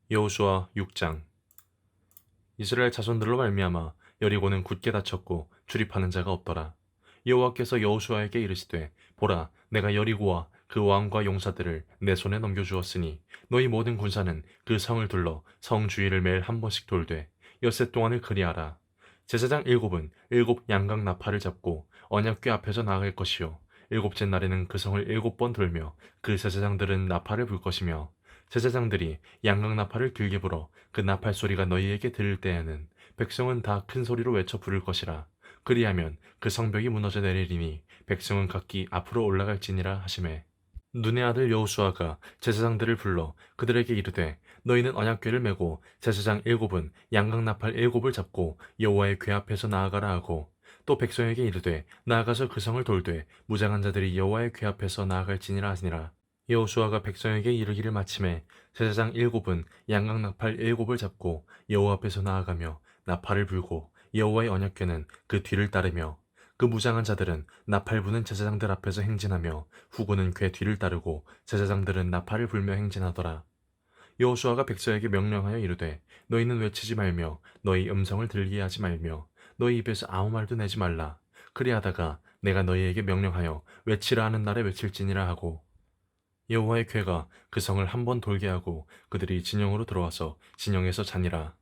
여호수아 6장. 이스라엘 자손들로 말미암아 여리고는 굳게 닫혔고 출입하는 자가 없더라. 여호와께서 여호수아에게 이르시되 보라, 내가 여리고와 그 왕과 용사들을 내 손에 넘겨주었으니 너희 모든 군사는 그 성을 둘러 성 주위를 매일 한 번씩 돌되 엿새 동안을 그리하라. 제사장 일곱은 일곱 양각 나팔을 잡고 언약궤 앞에서 나아갈 것이요 일곱째 날에는 그 성을 일곱 번 돌며 그 제사장들은 나팔을 불 것이며 제사장들이 양각 나팔을 길게 불어 그 나팔 소리가 너희에게 들릴 때에는 백성은 다 큰 소리로 외쳐 부를 것이라. 그리하면 그 성벽이 무너져 내리리니 백성은 각기 앞으로 올라갈지니라 하시매. 눈의 아들 여호수아가 제사장들을 불러 그들에게 이르되 너희는 언약궤를 메고 제사장 일곱은 양각 나팔 일곱을 잡고 여호와의 궤 앞에서 나아가라 하고, 또 백성에게 이르되 나아가서 그 성을 돌되 무장한 자들이 여호와의 궤 앞에서 나아갈지니라 하시니라. 여호수아가 백성에게 이르기를 마침에 제사장 일곱은 양각 나팔 일곱을 잡고 여호와 앞에서 나아가며 나팔을 불고 여호와의 언약궤는 그 뒤를 따르며, 그 무장한 자들은 나팔 부는 제사장들 앞에서 행진하며 후군은 궤 뒤를 따르고 제사장들은 나팔을 불며 행진하더라. 여호수아가 백성에게 명령하여 이르되 너희는 외치지 말며 너희 음성을 들리게 하지 말며 너희 입에서 아무 말도 내지 말라. 그리하다가 내가 너희에게 명령하여 외치라 하는 날에 외칠지니라 하고, 여호와의 궤가 그 성을 한 번 돌게 하고 그들이 진영으로 들어와서 진영에서 자니라.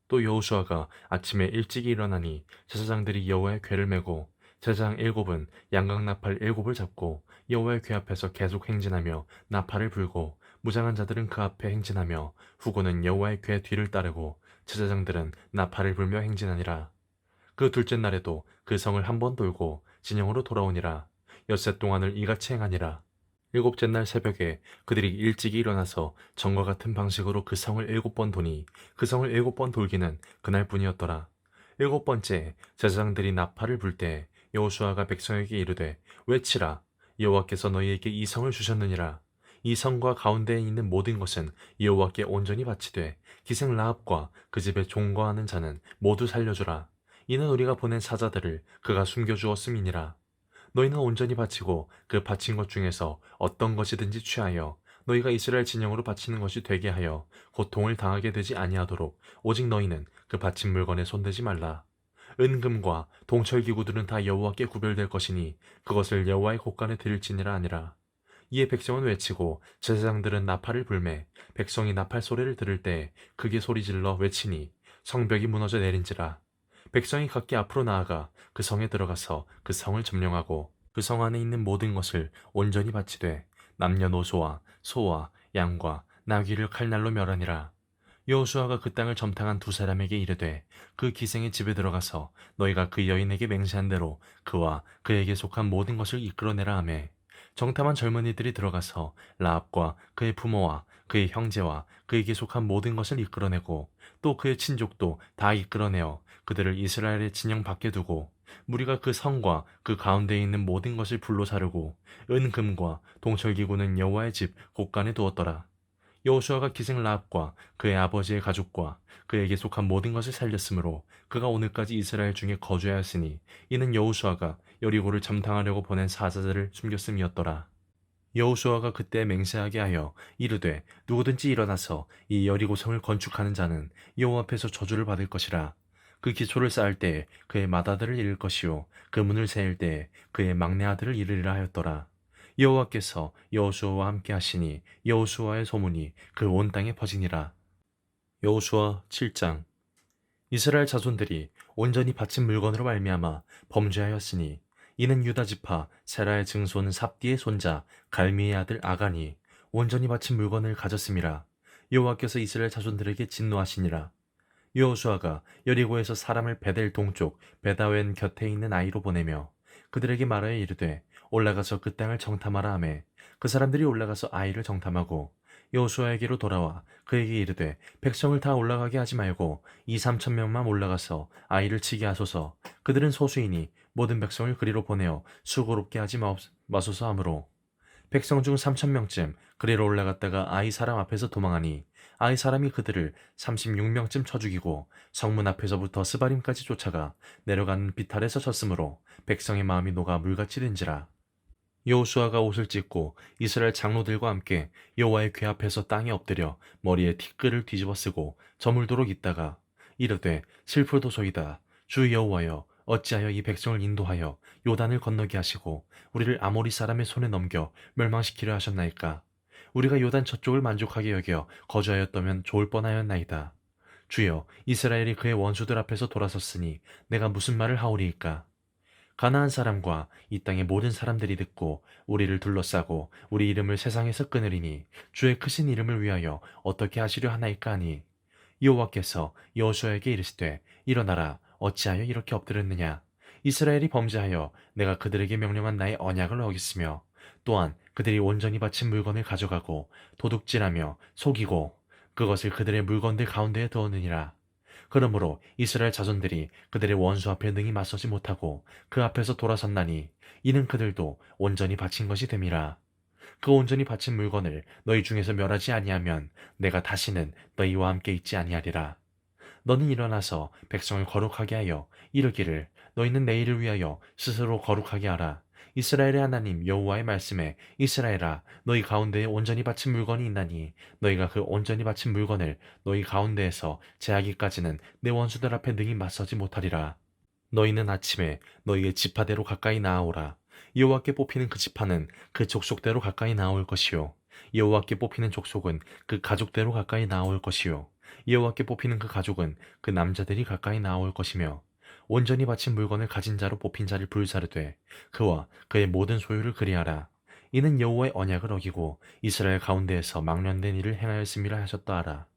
또 여호수아가 아침에 일찍이 일어나니 제사장들이 여호와의 궤를 메고 제사장 일곱은 양각 나팔 일곱을 잡고 여호와의 궤 앞에서 계속 행진하며 나팔을 불고 무장한 자들은 그 앞에 행진하며 후군은 여호와의 궤 뒤를 따르고 제사장들은 나팔을 불며 행진하니라. 그 둘째 날에도 그 성을 한 번 돌고 진영으로 돌아오니라. 엿새 동안을 이같이 행하니라. 일곱째 날 새벽에 그들이 일찍이 일어나서 전과 같은 방식으로 그 성을 일곱 번 도니 그 성을 일곱 번 돌기는 그날뿐이었더라. 일곱 번째 제사장들이 나팔을 불 때 여호수아가 백성에게 이르되 외치라. 여호와께서 너희에게 이 성을 주셨느니라. 이 성과 가운데에 있는 모든 것은 여호와께 온전히 바치되 기생 라합과 그 집에 종거하는 자는 모두 살려주라. 이는 우리가 보낸 사자들을 그가 숨겨주었음이니라. 너희는 온전히 바치고 그 바친 것 중에서 어떤 것이든지 취하여 너희가 이스라엘 진영으로 바치는 것이 되게 하여 고통을 당하게 되지 아니하도록 오직 너희는 그 바친 물건에 손대지 말라. 은금과 동철기구들은 다 여호와께 구별될 것이니 그것을 여호와의 곳간에 드릴지니라 하니라. 이에 백성은 외치고 제사장들은 나팔을 불매 백성이 나팔 소리를 들을 때 크게 소리질러 외치니 성벽이 무너져 내린지라. 백성이 각기 앞으로 나아가 그 성에 들어가서 그 성을 점령하고 그 성 안에 있는 모든 것을 온전히 바치되 남녀노소와 소와 양과 나귀를 칼날로 멸하니라. 여호수아가 그 땅을 점탕한 두 사람에게 이르되 그 기생의 집에 들어가서 너희가 그 여인에게 맹세한 대로 그와 그에게 속한 모든 것을 이끌어내라 하매, 정탐한 젊은이들이 들어가서 라합과 그의 부모와 그의 형제와 그에게 속한 모든 것을 이끌어내고 또 그의 친족도 다 이끌어내어 그들을 이스라엘의 진영 밖에 두고 무리가 그 성과 그 가운데에 있는 모든 것을 불로 사르고 은금과 동철기구는 여호와의 집 곳간에 두었더라. 여호수아가 기생 라합과 그의 아버지의 가족과 그에게 속한 모든 것을 살렸으므로 그가 오늘까지 이스라엘 중에 거주하였으니 이는 여호수아가 여리고를 점탕하려고 보낸 사자들을 숨겼음이었더라. 여호수아가 그때 맹세하게 하여 이르되 누구든지 일어나서 이 여리고성을 건축하는 자는 여호와 앞에서 저주를 받을 것이라. 그 기초를 쌓을 때에 그의 맏아들을 잃을 것이요 그 문을 세울 때에 그의 막내 아들을 잃으리라 하였더라. 여호와께서 여호수아와 함께 하시니 여호수아의 소문이 그 온 땅에 퍼지니라. 여호수아 7장. 이스라엘 자손들이 온전히 바친 물건으로 말미암아 범죄하였으니 이는 유다 지파 세라의 증손 삽디의 손자 갈미의 아들 아간이 온전히 바친 물건을 가졌음이라. 여호와께서 이스라엘 자손들에게 진노하시니라. 여호수아가 여리고에서 사람을 베델 동쪽 베다웬 곁에 있는 아이로 보내며 그들에게 말하여 이르되 올라가서 그 땅을 정탐하라 하매, 그 사람들이 올라가서 아이를 정탐하고 여호수아에게로 돌아와 그에게 이르되 백성을 다 올라가게 하지 말고 2~3천 명만 올라가서 아이를 치게 하소서. 그들은 소수이니 모든 백성을 그리로 보내어 수고롭게 하지 마소서 하므로, 백성 중 3,000명쯤 그리로 올라갔다가 아이 사람 앞에서 도망하니 아이 사람이 그들을 36명쯤 쳐 죽이고 성문 앞에서부터 스바림까지 쫓아가 내려가는 비탈에서 쳤으므로 백성의 마음이 녹아 물같이 된지라. 여호수아가 옷을 찢고 이스라엘 장로들과 함께 여호와의 궤 앞에서 땅에 엎드려 머리에 티끌을 뒤집어 쓰고 저물도록 있다가 이르되 슬프도소이다. 주 여호와여, 어찌하여 이 백성을 인도하여 요단을 건너게 하시고 우리를 아모리 사람의 손에 넘겨 멸망시키려 하셨나이까. 우리가 요단 저쪽을 만족하게 여겨 거주하였다면 좋을 뻔하였나이다. 주여, 이스라엘이 그의 원수들 앞에서 돌아섰으니 내가 무슨 말을 하오리이까. 가나안 사람과 이 땅의 모든 사람들이 듣고 우리를 둘러싸고 우리 이름을 세상에서 끊으리니 주의 크신 이름을 위하여 어떻게 하시려 하나이까 하니, 여호와께서 여호수아에게 이르시되 일어나라, 어찌하여 이렇게 엎드렸느냐. 이스라엘이 범죄하여 내가 그들에게 명령한 나의 언약을 어겼으며 또한 그들이 온전히 바친 물건을 가져가고 도둑질하며 속이고 그것을 그들의 물건들 가운데에 두었느니라. 그러므로 이스라엘 자손들이 그들의 원수 앞에 능히 맞서지 못하고 그 앞에서 돌아섰나니 이는 그들도 온전히 바친 것이 됨이라. 그 온전히 바친 물건을 너희 중에서 멸하지 아니하면 내가 다시는 너희와 함께 있지 아니하리라. 너는 일어나서 백성을 거룩하게 하여 이르기를 너희는 내일을 위하여 스스로 거룩하게 하라. 이스라엘의 하나님 여호와의 말씀에 이스라엘아, 너희 가운데에 온전히 바친 물건이 있나니 너희가 그 온전히 바친 물건을 너희 가운데에서 제하기까지는 내 원수들 앞에 능히 맞서지 못하리라. 너희는 아침에 너희의 지파대로 가까이 나아오라. 여호와께 뽑히는 그 지파는 그 족속대로 가까이 나아올 것이요, 여호와께 뽑히는 족속은 그 가족대로 가까이 나아올 것이요, 여호와께 뽑히는 그 가족은 그 남자들이 가까이 나아올 것이며, 온전히 바친 물건을 가진 자로 뽑힌 자를 불사르되 그와 그의 모든 소유를 그리하라. 이는 여호와의 언약을 어기고 이스라엘 가운데에서 망령된 일을 행하였음이라 하셨다 하라.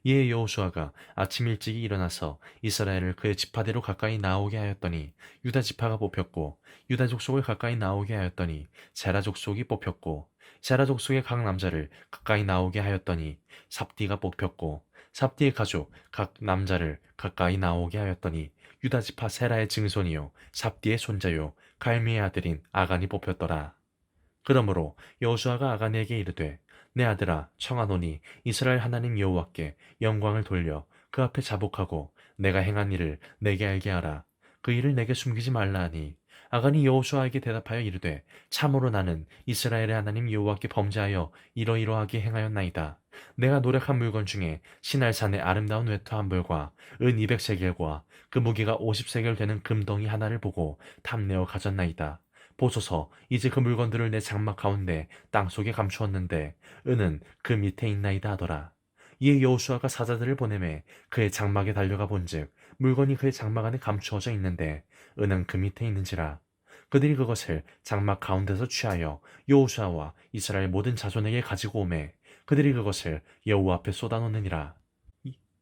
이에 여호수아가 아침 일찍이 일어나서 이스라엘을 그의 지파대로 가까이 나오게 하였더니 유다 지파가 뽑혔고, 유다 족속을 가까이 나오게 하였더니 세라 족속이 뽑혔고, 세라 족속의 각 남자를 가까이 나오게 하였더니 삽디가 뽑혔고, 삽디의 가족 각 남자를 가까이 나오게 하였더니 유다 지파 세라의 증손이요 삽디의 손자요 갈미의 아들인 아간이 뽑혔더라. 그러므로 여호수아가 아간에게 이르되 내 아들아, 청하노니 이스라엘 하나님 여호와께 영광을 돌려 그 앞에 자복하고 내가 행한 일을 내게 알게 하라. 그 일을 내게 숨기지 말라 하니, 아간이 여호수아에게 대답하여 이르되 참으로 나는 이스라엘의 하나님 여호와께 범죄하여 이러이러하게 행하였나이다. 내가 노력한 물건 중에 시날산의 아름다운 외투 한 벌과 은 200세겔과 그 무게가 50세겔 되는 금덩이 하나를 보고 탐내어 가졌나이다. 보소서, 이제 그 물건들을 내 장막 가운데 땅속에 감추었는데 은은 그 밑에 있나이다 하더라. 이에 여호수아가 사자들을 보내매 그의 장막에 달려가 본즉 물건이 그의 장막 안에 감추어져 있는데 은은 그 밑에 있는지라. 그들이 그것을 장막 가운데서 취하여 여호수아와 이스라엘 모든 자손에게 가지고 오매 그들이 그것을 여호와 앞에 쏟아놓느니라.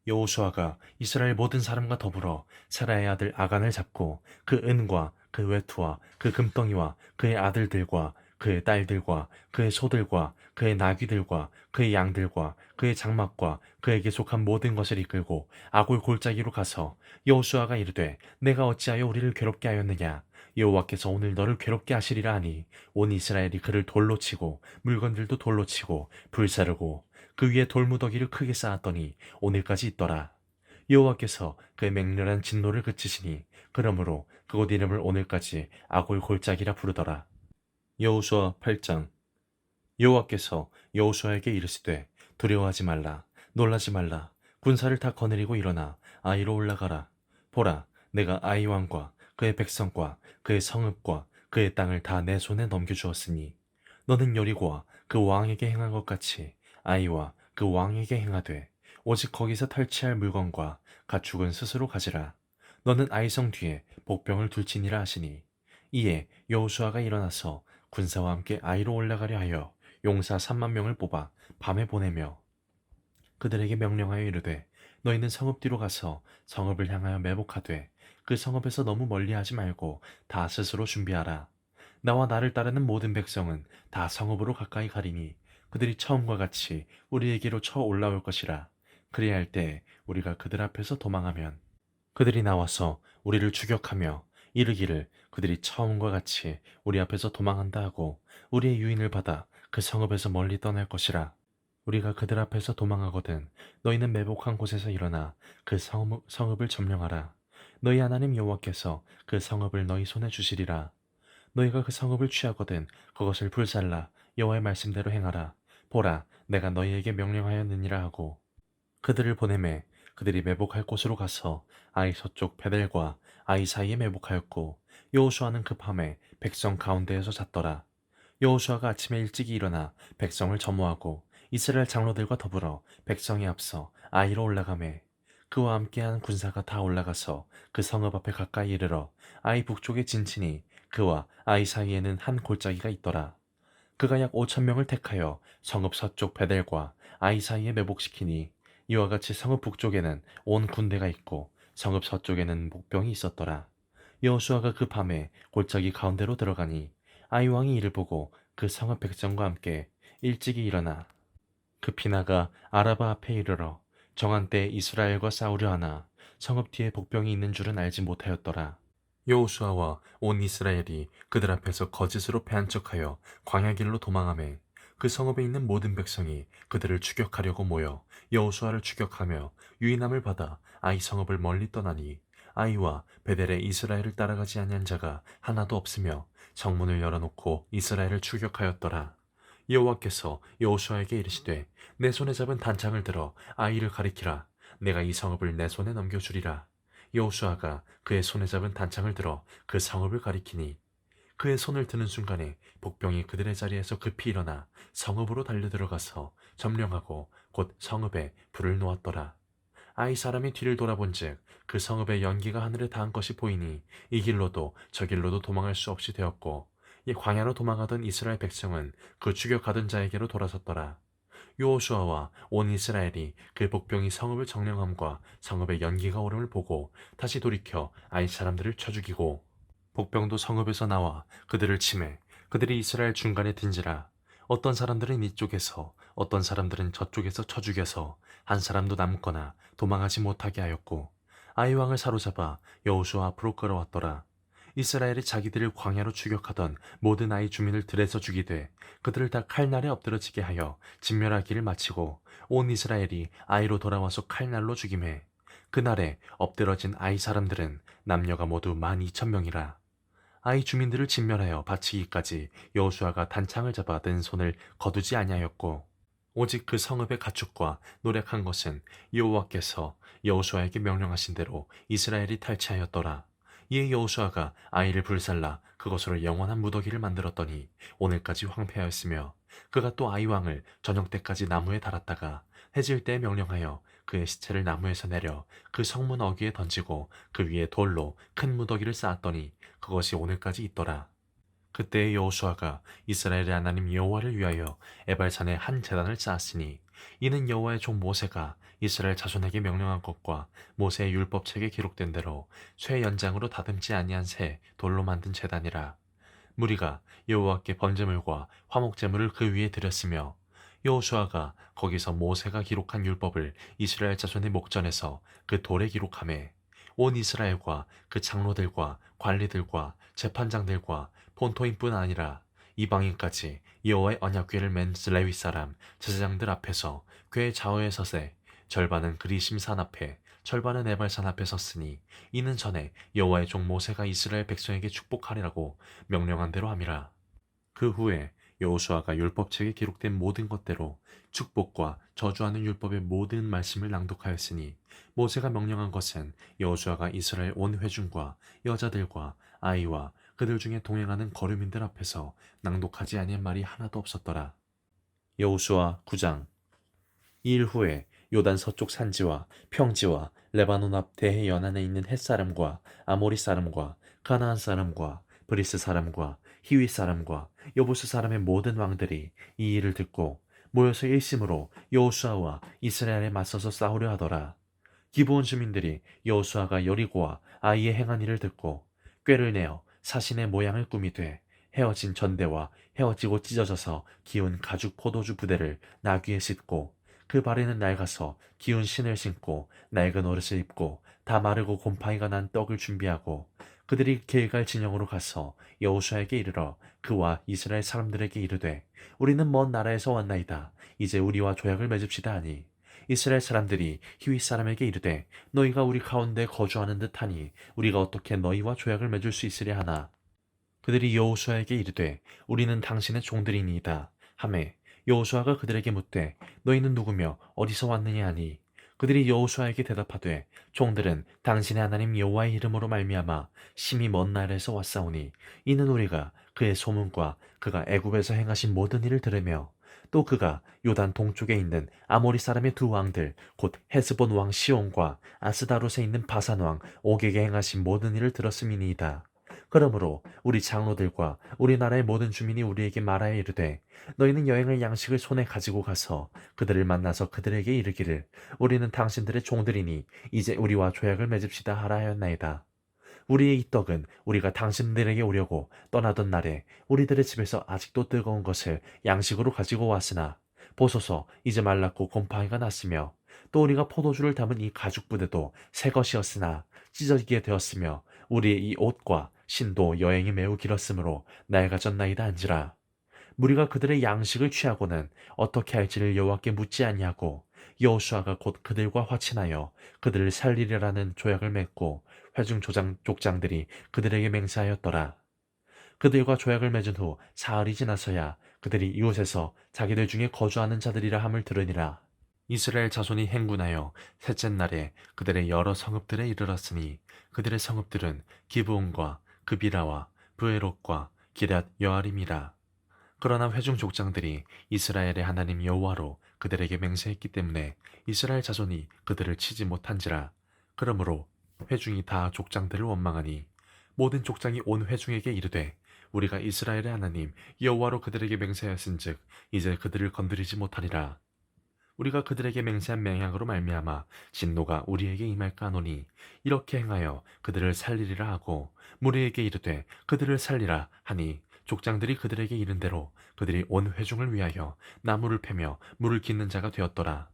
여호수아가 이스라엘 모든 사람과 더불어 세라의 아들 아간을 잡고 그 은과 그 외투와 그 금덩이와 그의 아들들과 그의 딸들과 그의 소들과 그의 나귀들과 그의 양들과 그의 장막과 그에게 속한 모든 것을 이끌고 아골 골짜기로 가서 여호수아가 이르되 내가 어찌하여 우리를 괴롭게 하였느냐. 여호와께서 오늘 너를 괴롭게 하시리라 하니 온 이스라엘이 그를 돌로 치고 물건들도 돌로 치고 불사르고 그 위에 돌무더기를 크게 쌓았더니 오늘까지 있더라. 여호와께서 그의 맹렬한 진노를 그치시니 그러므로 그곳 이름을 오늘까지 아골 골짜기라 부르더라. 여호수아 8장. 여호와께서 여호수아에게 이르시되 두려워하지 말라, 놀라지 말라. 군사를 다 거느리고 일어나 아이로 올라가라. 보라, 내가 아이 왕과 그의 백성과 그의 성읍과 그의 땅을 다 내 손에 넘겨주었으니 너는 여리고와 그 왕에게 행한 것 같이 아이와 그 왕에게 행하되 오직 거기서 탈취할 물건과 가축은 스스로 가지라. 너는 아이성 뒤에 복병을 둘지니라 하시니, 이에 여호수아가 일어나서 군사와 함께 아이로 올라가려 하여 용사 3만 명을 뽑아 밤에 보내며 그들에게 명령하여 이르되 너희는 성읍 뒤로 가서 성읍을 향하여 매복하되 그 성읍에서 너무 멀리하지 말고 다 스스로 준비하라. 나와 나를 따르는 모든 백성은 다 성읍으로 가까이 가리니 그들이 처음과 같이 우리에게로 쳐 올라올 것이라. 그리할 때 우리가 그들 앞에서 도망하면 그들이 나와서 우리를 추격하며 이르기를 그들이 처음과 같이 우리 앞에서 도망한다 하고 우리의 유인을 받아 그 성읍에서 멀리 떠날 것이라. 우리가 그들 앞에서 도망하거든 너희는 매복한 곳에서 일어나 그 성읍을 점령하라. 너희 하나님 여호와께서 그 성읍을 너희 손에 주시리라. 너희가 그 성읍을 취하거든 그것을 불살라 여호와의 말씀대로 행하라. 보라, 내가 너희에게 명령하였느니라 하고 그들을 보내매 그들이 매복할 곳으로 가서 아이 서쪽 베델과 아이 사이에 매복하였고 여호수아는 그 밤에 백성 가운데에서 잤더라. 여호수아가 아침에 일찍이 일어나 백성을 점호하고 이스라엘 장로들과 더불어 백성에 앞서 아이로 올라가매 그와 함께한 군사가 다 올라가서 그 성읍 앞에 가까이 이르러 아이 북쪽에 진친이 그와 아이 사이에는 한 골짜기가 있더라. 그가 약 5천 명을 택하여 성읍 서쪽 베델과 아이 사이에 매복시키니 이와 같이 성읍 북쪽에는 온 군대가 있고 성읍 서쪽에는 목병이 있었더라. 여호수아가 그 밤에 골짜기 가운데로 들어가니 아이 왕이 이를 보고 그 성읍 백성과 함께 일찍이 일어나 급히 나가 아라바 앞에 이르러 정한 때 이스라엘과 싸우려 하나 성읍 뒤에 복병이 있는 줄은 알지 못하였더라. 여호수아와 온 이스라엘이 그들 앞에서 거짓으로 패한 척하여 광야길로 도망하매 그 성읍에 있는 모든 백성이 그들을 추격하려고 모여 여호수아를 추격하며 유인함을 받아 아이 성읍을 멀리 떠나니 아이와 베델에 이스라엘을 따라가지 아니한 자가 하나도 없으며 성문을 열어놓고 이스라엘을 추격하였더라. 여호와께서 여호수아에게 이르시되 내 손에 잡은 단창을 들어 아이를 가리키라. 내가 이 성읍을 내 손에 넘겨주리라. 여호수아가 그의 손에 잡은 단창을 들어 그 성읍을 가리키니 그의 손을 드는 순간에 복병이 그들의 자리에서 급히 일어나 성읍으로 달려들어가서 점령하고 곧 성읍에 불을 놓았더라. 아이 사람이 뒤를 돌아본즉 그 성읍의 연기가 하늘에 닿은 것이 보이니 이 길로도 저 길로도 도망할 수 없이 되었고 이 광야로 도망하던 이스라엘 백성은 그 추격하던 자에게로 돌아섰더라. 여호수아와 온 이스라엘이 그 복병이 성읍을 점령함과 성읍의 연기가 오름을 보고 다시 돌이켜 아이 사람들을 쳐 죽이고 복병도 성읍에서 나와 그들을 치매 그들이 이스라엘 중간에 든지라. 어떤 사람들은 이쪽에서 어떤 사람들은 저쪽에서 쳐 죽여서 한 사람도 남거나 도망하지 못하게 하였고 아이 왕을 사로잡아 여호수아 앞으로 끌어왔더라. 이스라엘이 자기들을 광야로 추격하던 모든 아이 주민을 들에서 죽이되 그들을 다 칼날에 엎드러지게 하여 진멸하기를 마치고 온 이스라엘이 아이로 돌아와서 칼날로 죽임해 그날에 엎드러진 아이 사람들은 남녀가 모두 12,000명이라. 아이 주민들을 진멸하여 바치기까지 여호수아가 단창을 잡아 든 손을 거두지 아니하였고 오직 그 성읍의 가축과 노력한 것은 여호와께서 여호수아에게 명령하신 대로 이스라엘이 탈취하였더라. 이에 여호수아가 아이를 불살라 그것으로 영원한 무더기를 만들었더니 오늘까지 황폐하였으며 그가 또 아이 왕을 저녁 때까지 나무에 달았다가 해질 때에 명령하여 그의 시체를 나무에서 내려 그 성문 어귀에 던지고 그 위에 돌로 큰 무더기를 쌓았더니 그것이 오늘까지 있더라. 그때 여호수아가 이스라엘의 하나님 여호와를 위하여 에발산에 한 제단을 쌓았으니 이는 여호와의 종 모세가 이스라엘 자손에게 명령한 것과 모세의 율법책에 기록된 대로 쇠 연장으로 다듬지 아니한 새 돌로 만든 제단이라. 무리가 여호와께 번제물과 화목제물을 그 위에 드렸으며 여호수아가 거기서 모세가 기록한 율법을 이스라엘 자손의 목전에서 그 돌에 기록하매 온 이스라엘과 그 장로들과 관리들과 재판장들과 본토인뿐 아니라 이방인까지 여호와의 언약궤를 맨 레위 사람 제사장들 앞에서 궤 좌우에 서세 절반은 그리심산 앞에 절반은 에발산 앞에 섰으니 이는 전에 여호와의 종 모세가 이스라엘 백성에게 축복하리라고 명령한 대로 함이라. 그 후에 여호수아가 율법책에 기록된 모든 것대로 축복과 저주하는 율법의 모든 말씀을 낭독하였으니 모세가 명령한 것은 여호수아가 이스라엘 온 회중과 여자들과 아이와 그들 중에 동행하는 거류민들 앞에서 낭독하지 아니한 말이 하나도 없었더라. 여호수아 9장. 이 일 후에 요단 서쪽 산지와 평지와 레바논 앞 대해 연안에 있는 햇사람과 아모리 사람과 가나안 사람과 브리스 사람과 히위 사람과 여부스 사람의 모든 왕들이 이 일을 듣고 모여서 일심으로 여호수아와 이스라엘에 맞서서 싸우려 하더라. 기브온 주민들이 여호수아가 여리고와 아이의 행한 일을 듣고 꾀를 내어 사신의 모양을 꾸미되 헤어진 전대와 헤어지고 찢어져서 기운 가죽 포도주 부대를 나귀에 싣고 그 발에는 낡아서 기운 신을 신고 낡은 옷을 입고 다 마르고 곰팡이가 난 떡을 준비하고 그들이 길갈 진영으로 가서 여호수아에게 이르러 그와 이스라엘 사람들에게 이르되 우리는 먼 나라에서 왔나이다. 이제 우리와 조약을 맺읍시다 하니 이스라엘 사람들이 히윗 사람에게 이르되 너희가 우리 가운데 거주하는 듯하니 우리가 어떻게 너희와 조약을 맺을 수 있으랴 하나 그들이 여호수아에게 이르되 우리는 당신의 종들이니이다 하매 여호수아가 그들에게 묻되 너희는 누구며 어디서 왔느냐 하니 그들이 여호수아에게 대답하되 종들은 당신의 하나님 여호와의 이름으로 말미암아 심히 먼 나라에서 왔사오니 이는 우리가 그의 소문과 그가 애굽에서 행하신 모든 일을 들으며 또 그가 요단 동쪽에 있는 아모리 사람의 두 왕들 곧 헤스본 왕 시온과 아스다롯에 있는 바산 왕 옥에게 행하신 모든 일을 들었음이니이다. 그러므로 우리 장로들과 우리나라의 모든 주민이 우리에게 말하여 이르되 너희는 여행할 양식을 손에 가지고 가서 그들을 만나서 그들에게 이르기를 우리는 당신들의 종들이니 이제 우리와 조약을 맺읍시다 하라 하였나이다. 우리의 이 떡은 우리가 당신들에게 오려고 떠나던 날에 우리들의 집에서 아직도 뜨거운 것을 양식으로 가지고 왔으나 보소서 이제 말랐고 곰팡이가 났으며 또 우리가 포도주를 담은 이 가죽 부대도 새 것이었으나 찢어지게 되었으며 우리의 이 옷과 신도 여행이 매우 길었으므로 낡아졌나이다 한지라. 무리가 그들의 양식을 취하고는 어떻게 할지를 여호와께 묻지 아니하고 여호수아가 곧 그들과 화친하여 그들을 살리리라는 조약을 맺고 회중 족장들이 그들에게 맹세하였더라. 그들과 조약을 맺은 후 사흘이 지나서야 그들이 이웃에서 자기들 중에 거주하는 자들이라 함을 들으니라. 이스라엘 자손이 행군하여 셋째 날에 그들의 여러 성읍들에 이르렀으니 그들의 성읍들은 기브온과 그비라와 브에롯과 기럇 여아림이라. 그러나 회중 족장들이 이스라엘의 하나님 여호와로 그들에게 맹세했기 때문에 이스라엘 자손이 그들을 치지 못한지라. 그러므로 회중이 다 족장들을 원망하니 모든 족장이 온 회중에게 이르되 우리가 이스라엘의 하나님 여호와로 그들에게 맹세하였은즉 이제 그들을 건드리지 못하리라. 우리가 그들에게 맹세한 맹약으로 말미암아 진노가 우리에게 임할까 하노니 이렇게 행하여 그들을 살리리라 하고 무리에게 이르되 그들을 살리라 하니 족장들이 그들에게 이른 대로 그들이 온 회중을 위하여 나무를 패며 물을 깃는 자가 되었더라.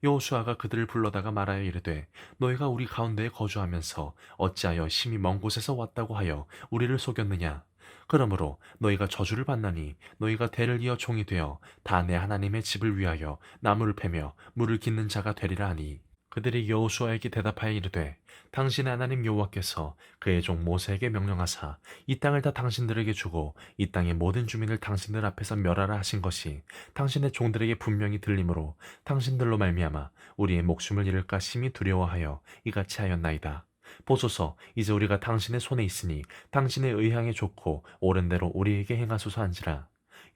여호수아가 그들을 불러다가 말하여 이르되 너희가 우리 가운데에 거주하면서 어찌하여 심히 먼 곳에서 왔다고 하여 우리를 속였느냐. 그러므로 너희가 저주를 받나니 너희가 대를 이어 종이 되어 다 내 하나님의 집을 위하여 나무를 패며 물을 깃는 자가 되리라 하니 그들이 여호수아에게 대답하여 이르되 당신의 하나님 여호와께서 그의 종 모세에게 명령하사 이 땅을 다 당신들에게 주고 이 땅의 모든 주민을 당신들 앞에서 멸하라 하신 것이 당신의 종들에게 분명히 들리므로 당신들로 말미암아 우리의 목숨을 잃을까 심히 두려워하여 이같이 하였나이다. 보소서 이제 우리가 당신의 손에 있으니 당신의 의향에 좋고 옳은 대로 우리에게 행하소서 한지라.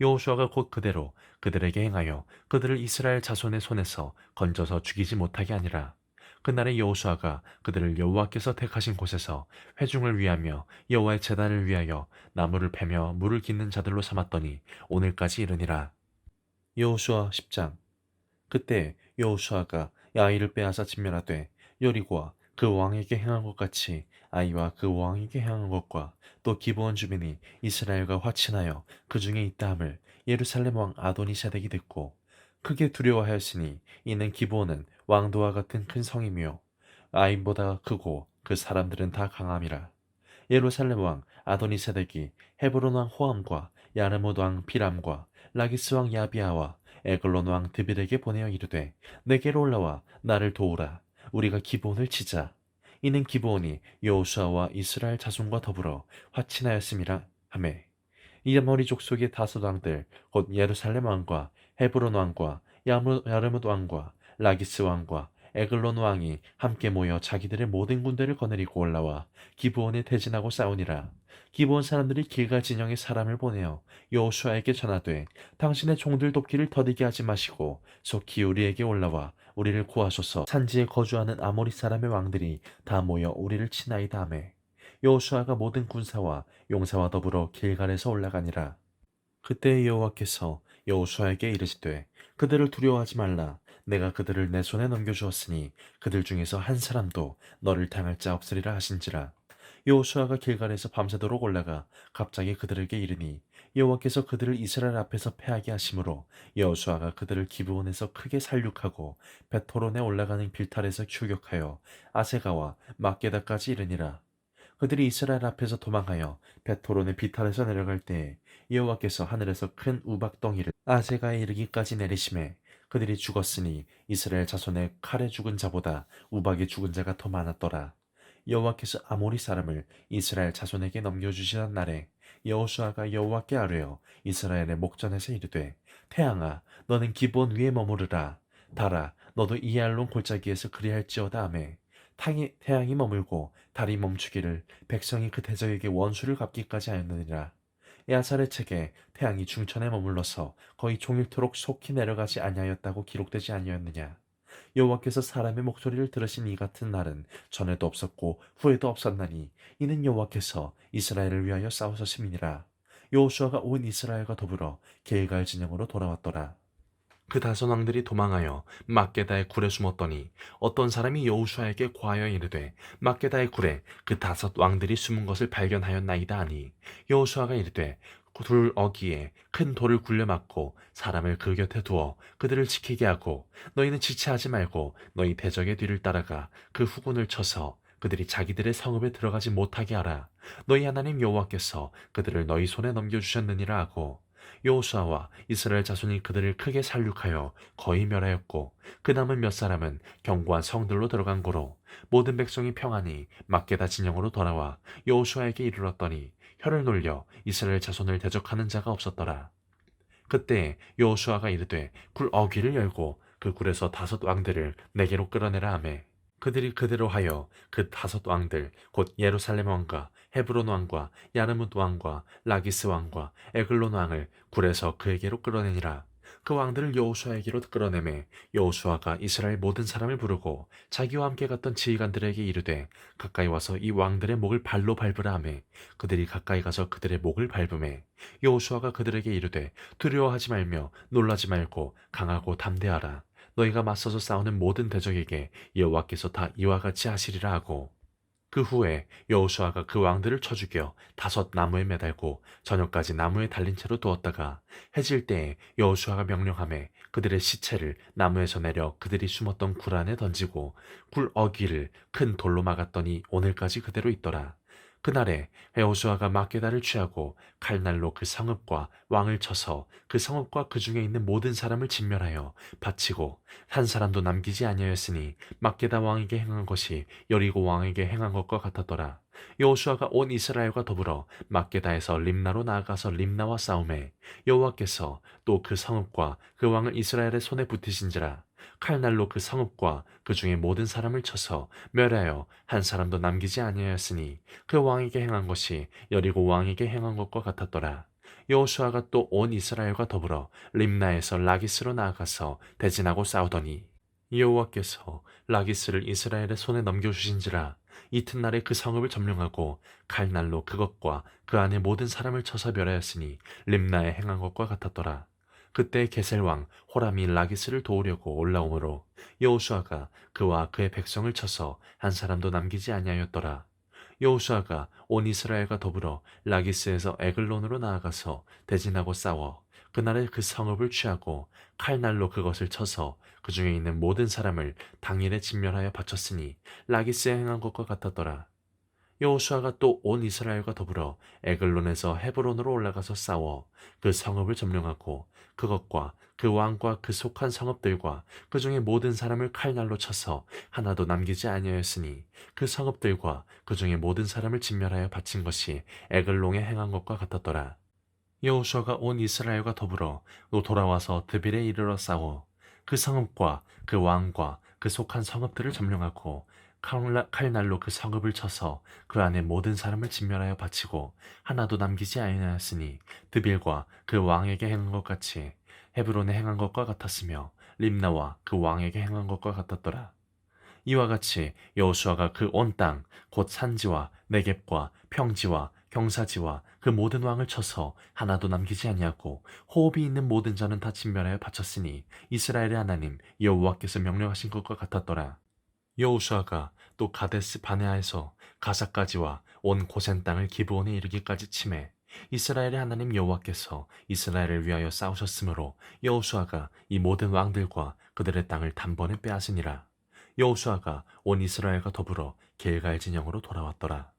여호수아가 곧 그대로 그들에게 행하여 그들을 이스라엘 자손의 손에서 건져서 죽이지 못하게 하니라. 그날에 여호수아가 그들을 여호와께서 택하신 곳에서 회중을 위하며 여호와의 제단을 위하여 나무를 패며 물을 깃는 자들로 삼았더니 오늘까지 이르니라. 여호수아 10장. 그때 여호수아가 야이를 빼앗아 진멸하되 여리고와 그 왕에게 행한 것 같이 아이와 그 왕에게 행한 것과 또 기브온 주민이 이스라엘과 화친하여 그 중에 있다 함을 예루살렘 왕 아도니세덱이 듣고 크게 두려워하였으니 이는 기브온은 왕도와 같은 큰 성이며 아임보다 크고 그 사람들은 다 강함이라. 예루살렘 왕 아도니세덱이 헤브론 왕 호암과 야르못 왕 비람과 라기스 왕 야비아와 에글론 왕 드빌에게 보내어 이르되 내게로 올라와 나를 도우라. 우리가 기브온을 치자. 이는 기브온이 여호수아와 이스라엘 자손과 더불어 화친하였음이라 하매 이머리 족속의 다섯 왕들 곧 예루살렘 왕과 헤브론 왕과 야르뭇 왕과 라기스 왕과 에글론 왕이 함께 모여 자기들의 모든 군대를 거느리고 올라와 기브온에 대진하고 싸우니라. 기브온 사람들이 길가 진영에 사람을 보내어 여호수아에게 전하되 당신의 종들 돕기를 더디게 하지 마시고 속히 우리에게 올라와 우리를 구하소서. 산지에 거주하는 아모리 사람의 왕들이 다 모여 우리를 치나이다 하매 여호수아가 모든 군사와 용사와 더불어 길갈에서 올라가니라. 그때 여호와께서 여호수아에게 이르시되 그들을 두려워하지 말라. 내가 그들을 내 손에 넘겨주었으니 그들 중에서 한 사람도 너를 당할 자 없으리라 하신지라. 여호수아가 길갈에서 밤새도록 올라가 갑자기 그들에게 이르니 여호와께서 그들을 이스라엘 앞에서 패하게 하심으로 여호수아가 그들을 기브온에서 크게 살육하고 베토론에 올라가는 빌탈에서 추격하여 아세가와 막게다까지 이르니라. 그들이 이스라엘 앞에서 도망하여 베토론의 비탈에서 내려갈 때에 여호와께서 하늘에서 큰 우박덩이를 아세가에 이르기까지 내리심에 그들이 죽었으니 이스라엘 자손의 칼에 죽은 자보다 우박에 죽은 자가 더 많았더라. 여호와께서 아모리 사람을 이스라엘 자손에게 넘겨주시던 날에 여호수아가 여호와께 아뢰어 이스라엘의 목전에서 이르되 태양아 너는 기브온 위에 머무르라. 달아 너도 이알론 골짜기에서 그리할지어다 하매 태양이 머물고 달이 멈추기를 백성이 그 대적에게 원수를 갚기까지 하였느니라. 에아살의 책에 태양이 중천에 머물러서 거의 종일토록 속히 내려가지 아니하였다고 기록되지 아니하였느냐. 여호와께서 사람의 목소리를 들으신 이 같은 날은 전에도 없었고 후에도 없었나니 이는 여호와께서 이스라엘을 위하여 싸우셨음이니라. 여호수아가 온 이스라엘과 더불어 길갈 진영으로 돌아왔더라. 그 다섯 왕들이 도망하여 막게다의 굴에 숨었더니 어떤 사람이 여호수아에게 고하여 이르되 막게다의 굴에 그 다섯 왕들이 숨은 것을 발견하였나이다 하니 여호수아가 이르되 둘 어기에 큰 돌을 굴려 막고 사람을 그 곁에 두어 그들을 지키게 하고 너희는 지체하지 말고 너희 대적의 뒤를 따라가 그 후군을 쳐서 그들이 자기들의 성읍에 들어가지 못하게 하라. 너희 하나님 여호와께서 그들을 너희 손에 넘겨주셨느니라 하고 여호수아와 이스라엘 자손이 그들을 크게 살육하여 거의 멸하였고 그 남은 몇 사람은 견고한 성들로 들어간 고로 모든 백성이 평안히 막게다 진영으로 돌아와 여호수아에게 이르렀더니 혀를 놀려 이스라엘 자손을 대적하는 자가 없었더라. 그때 여호수아가 이르되 굴 어귀를 열고 그 굴에서 다섯 왕들을 내게로 끌어내라 하매 그들이 그대로 하여 그 다섯 왕들 곧 예루살렘 왕과 헤브론 왕과 야르뭇 왕과 라기스 왕과 에글론 왕을 굴에서 그에게로 끌어내니라. 그 왕들을 여호수아에게로 끌어내매 여호수아가 이스라엘 모든 사람을 부르고 자기와 함께 갔던 지휘관들에게 이르되 가까이 와서 이 왕들의 목을 발로 밟으라 하매 그들이 가까이 가서 그들의 목을 밟으매 여호수아가 그들에게 이르되 두려워하지 말며 놀라지 말고 강하고 담대하라. 너희가 맞서서 싸우는 모든 대적에게 여호와께서 다 이와 같이 하시리라 하고 그 후에 여호수아가 그 왕들을 쳐 죽여 다섯 나무에 매달고 저녁까지 나무에 달린 채로 두었다가 해질 때에 여호수아가 명령하매 그들의 시체를 나무에서 내려 그들이 숨었던 굴 안에 던지고 굴 어귀를 큰 돌로 막았더니 오늘까지 그대로 있더라. 그날에 여호수아가 막게다를 취하고 칼날로 그 성읍과 왕을 쳐서 그 성읍과 그 중에 있는 모든 사람을 진멸하여 바치고 한 사람도 남기지 아니하였으니 막게다 왕에게 행한 것이 여리고 왕에게 행한 것과 같았더라. 여호수아가 온 이스라엘과 더불어 막게다에서 림나로 나아가서 림나와 싸움에 여호와께서 또 그 성읍과 그 왕을 이스라엘의 손에 붙이신지라. 칼날로 그 성읍과 그 중에 모든 사람을 쳐서 멸하여 한 사람도 남기지 아니하였으니 그 왕에게 행한 것이 여리고 왕에게 행한 것과 같았더라. 여호수아가 또 온 이스라엘과 더불어 림나에서 라기스로 나아가서 대진하고 싸우더니 여호와께서 라기스를 이스라엘의 손에 넘겨주신지라. 이튿날에 그 성읍을 점령하고 칼날로 그것과 그 안에 모든 사람을 쳐서 멸하였으니 림나에 행한 것과 같았더라. 그때 게셀 왕 호람이 라기스를 도우려고 올라오므로 여호수아가 그와 그의 백성을 쳐서 한 사람도 남기지 아니하였더라. 여호수아가 온 이스라엘과 더불어 라기스에서 에글론으로 나아가서 대진하고 싸워 그날에 그 성읍을 취하고 칼날로 그것을 쳐서 그 중에 있는 모든 사람을 당일에 진멸하여 바쳤으니 라기스에 행한 것과 같았더라. 여호수아가 또 온 이스라엘과 더불어 에글론에서 헤브론으로 올라가서 싸워 그 성읍을 점령하고 그것과 그 왕과 그 속한 성읍들과 그 중에 모든 사람을 칼날로 쳐서 하나도 남기지 아니하였으니 그 성읍들과 그 중에 모든 사람을 진멸하여 바친 것이 에글론에 행한 것과 같았더라. 여호수아가 온 이스라엘과 더불어 또 돌아와서 드빌에 이르러 싸워 그 성읍과 그 왕과 그 속한 성읍들을 점령하고 칼날로 그 성읍을 쳐서 그 안에 모든 사람을 진멸하여 바치고 하나도 남기지 아니하였으니 드빌과 그 왕에게 행한 것 같이 헤브론에 행한 것과 같았으며 림나와 그 왕에게 행한 것과 같았더라. 이와 같이 여호수아가 그 온 땅 곧 산지와 네겝과 평지와 경사지와 그 모든 왕을 쳐서 하나도 남기지 아니하고 호흡이 있는 모든 자는 다 진멸하여 바쳤으니 이스라엘의 하나님 여호와께서 명령하신 것과 같았더라. 여호수아가 또 가데스 바네아에서 가사까지와 온 고센 땅을 기브온에 이르기까지 치매 이스라엘의 하나님 여호와께서 이스라엘을 위하여 싸우셨으므로 여호수아가 이 모든 왕들과 그들의 땅을 단번에 빼앗으니라. 여호수아가 온 이스라엘과 더불어 길갈 진영으로 돌아왔더라.